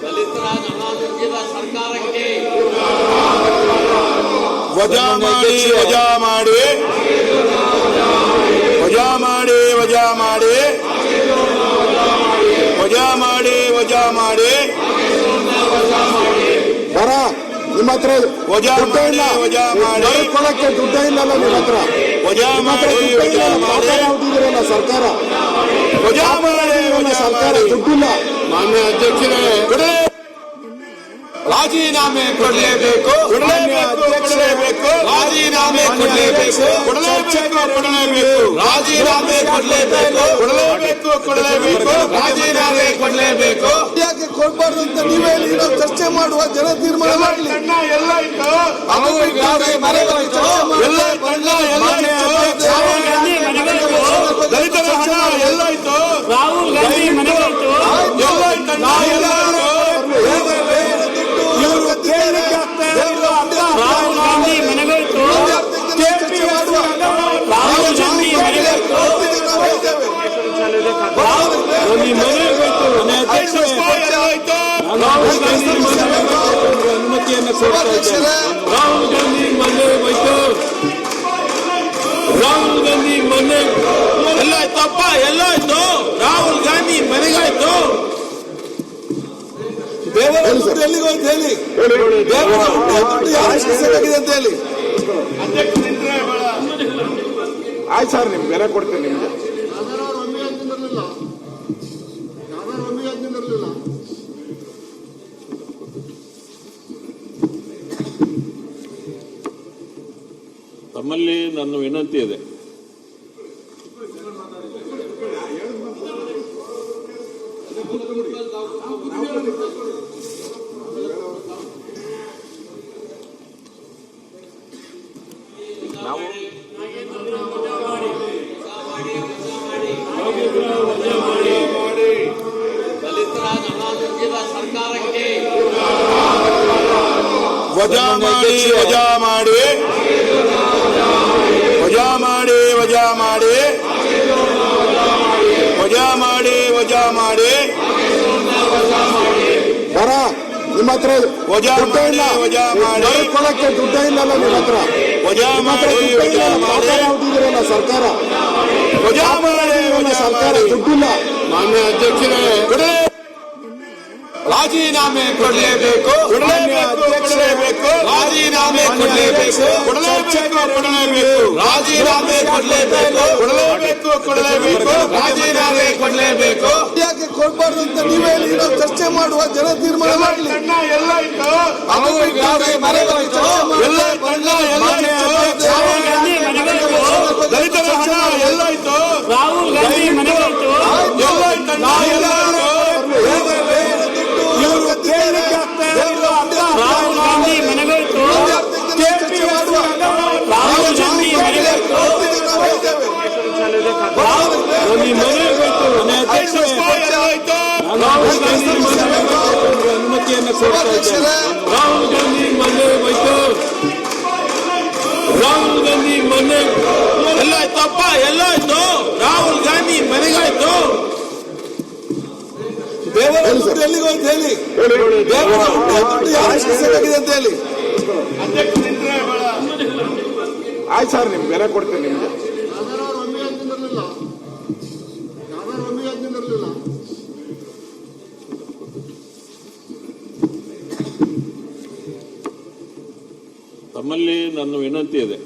ದಲಿತರ ಅನಾನುಕೂಲ ಸರ್ಕಾರಕ್ಕೆ ವಜಾ ಮಾಡಿ ವಜಾ ಮಾಡಿ ವಜಾ ಮಾಡಿ ವಜಾ ಮಾಡಿ ವಜಾ ಮಾಡಿ ವಜಾ ಮಾಡಿ ಬರ ನಿಮ್ಮ ಹತ್ರ ವಜಾ ಮಾಡಿ ವಜಾ ಮಾಡಿ ಕೊಡಕ್ಕೆ ದುಡ್ಡ ಇಲ್ಲಲ್ಲ ನಿಮ್ಮ ಹತ್ರ ವಜಾ ಮಾಡಿ ವಜಾ ಮಾಡಿ ಹುಟ್ಟಿದಿರಲ್ಲ ಸರ್ಕಾರ ವಜಾ ಮಾಡಿ ವಜಾ ಸರ್ಕಾರ ಮಾಡಿ ದುಡ್ಡಿಲ್ಲ. ಮಾನ್ಯ ಅಧ್ಯಕ್ಷರೇ ರಾಜೀನಾಮೆ ಕೊಡಲೇಬೇಕು ಕೊಡಲೇಬೇಕು ರಾಜೀನಾಮೆ ಕೊಡಲೇಬೇಕು ಕೊಡಲೇಬೇಕು ರಾಜೀನಾಮೆ ಕೊಡಲೇಬೇಕು ಕೊಡಲೇಬೇಕು ರಾಜೀನಾಮೆ ಕೊಡಲೇಬೇಕು. ಯಾಕೆ ಕೊಡ್ಬಾರ್ದು ಅಂತ ನೀವೇ ನಾವು ಚರ್ಚೆ ಮಾಡುವ ಜನ ತೀರ್ಮಾನ ಮಾಡಲಿ. ಎಲ್ಲ ಇತ್ತು ದಲಿತರ ಹಣ ಎಲ್ಲ ಇತ್ತು ರಾಹುಲ್ ಗಾಂಧಿ ಮನೆಗಳಿತ್ತು ಎಲ್ಲ ಇತ್ತು ರಾಹುಲ್ ಗಾಂಧಿ ಮನೆಗಳಿತ್ತು ರಾಹುಲ್ ಗಾಂಧಿ ಮನೆಗಳಿತ್ತು ಅನುಮತಿಯನ್ನು ರಾಹುಲ್ ಗಾಂಧಿ ಮನೆ ಹೋಯ್ತು ರಾಹುಲ್ ಗಾಂಧಿ ಮನೆ ಎಲ್ಲ ಇತ್ತಪ್ಪ ಎಲ್ಲ ಇತ್ತು ರಾಹುಲ್ ಗಾಂಧಿ ಮನೆಗಾಯ್ತು ಎಲ್ಲಿಗೆ ಹೋಯ್ತು ಹೇಳಿ ಅಂತ ಹೇಳಿ. ಆಯ್ತು ಸರ್ ನಿಮ್ಗೆ ಬೆಲೆ ಕೊಡ್ತೇನೆ ನಿಮ್ಗೆ. ತಮ್ಮಲ್ಲಿ ನನ್ನ ವಿನಂತಿ ಇದೆ, ದಲಿತರ ಅನಾನುಕೂಲ ಸರ್ಕಾರಕ್ಕೆ ವಜಾ ಮಾಡಿ ವಜಾ ಮಾಡಿ ವಜಾ ಮಾಡಿ ವಜಾ ಮಾಡಿ ವಜಾ ಮಾಡಿ ವಜಾ ಮಾಡಿ ಬರ ನಿಮ್ಮ ಹತ್ರ ವಜಾ ಮಾಡಿ ವಜಾ ಮಾಡಿ ಕೊಡಕ್ಕೆ ದುಡ್ಡ ಇಲ್ಲಲ್ಲ ನಿಮ್ಮ ಹತ್ರ ವಜಾ ಮಾಡಿ ವಜಾ ಮಾಡಿ ಹುಟ್ಟಿದಿರಲ್ಲ ಸರ್ಕಾರ ವಜಾ ಮಾಡಿ ವಜಾ ಸರ್ಕಾರ ಮಾಡಿ ದುಡ್ಡಿಲ್ಲ. ಮಾನ್ಯ ಅಧ್ಯಕ್ಷರೇ ರಾಜೀನಾಮೆ ಕೊಡಲೇಬೇಕು ಕೊಡಲೇಬೇಕು ರಾಜೀನಾಮೆ ಕೊಡಲೇಬೇಕು ಕೊಡಲೇಬೇಕು ರಾಜೀನಾಮೆ ಕೊಡಲೇಬೇಕು ಕೊಡಲೇಬೇಕು ರಾಜೀನಾಮೆ ಕೊಡಲೇಬೇಕು. ಯಾಕೆ ಕೊಡ್ಬಾರ್ದು ಅಂತ ನೀವೇ ನಾವು ಚರ್ಚೆ ಮಾಡುವ ಜನ ತೀರ್ಮಾನ ಮಾಡಲಿ. ಎಲ್ಲ ಇತ್ತು ಎಲ್ಲ ರಾಹುಲ್ ಗಾಂಧಿ ಮನೆಗಳಿತ್ತು ದಲಿತರ ಹಣ ಎಲ್ಲ ಇತ್ತು ರಾಹುಲ್ ಗಾಂಧಿ ಮನೆಗಳಿತ್ತು ಎಲ್ಲ ಇತ್ತು ರಾಹುಲ್ ಗಾಂಧಿ ಮನೆಗಳಿತ್ತು ರಾಹುಲ್ ಗಾಂಧಿ ಮನೆಗಳಿತ್ತು ಅನುಮತಿಯನ್ನು ರಾಹುಲ್ ಗಾಂಧಿ ಮನೆ ಹೋಯ್ತು ರಾಹುಲ್ ಗಾಂಧಿ ಮನೆ ಎಲ್ಲ ಇತ್ತಪ್ಪ ಎಲ್ಲ ಇತ್ತು ರಾಹುಲ್ ಗಾಂಧಿ ಮನೆಗಾಯ್ತು ಎಲ್ಲಿಗೆ ಹೋಯ್ತು ಹೇಳಿ ಅಂತ ಹೇಳಿ. ಆಯ್ತು ಸರ್ ನಿಮ್ಗೆ ಬೆಲೆ ಕೊಡ್ತೇನೆ ನಿಮ್ಗೆ. ತಮ್ಮಲ್ಲಿ ನನ್ನ ವಿನಂತಿ ಇದೆ,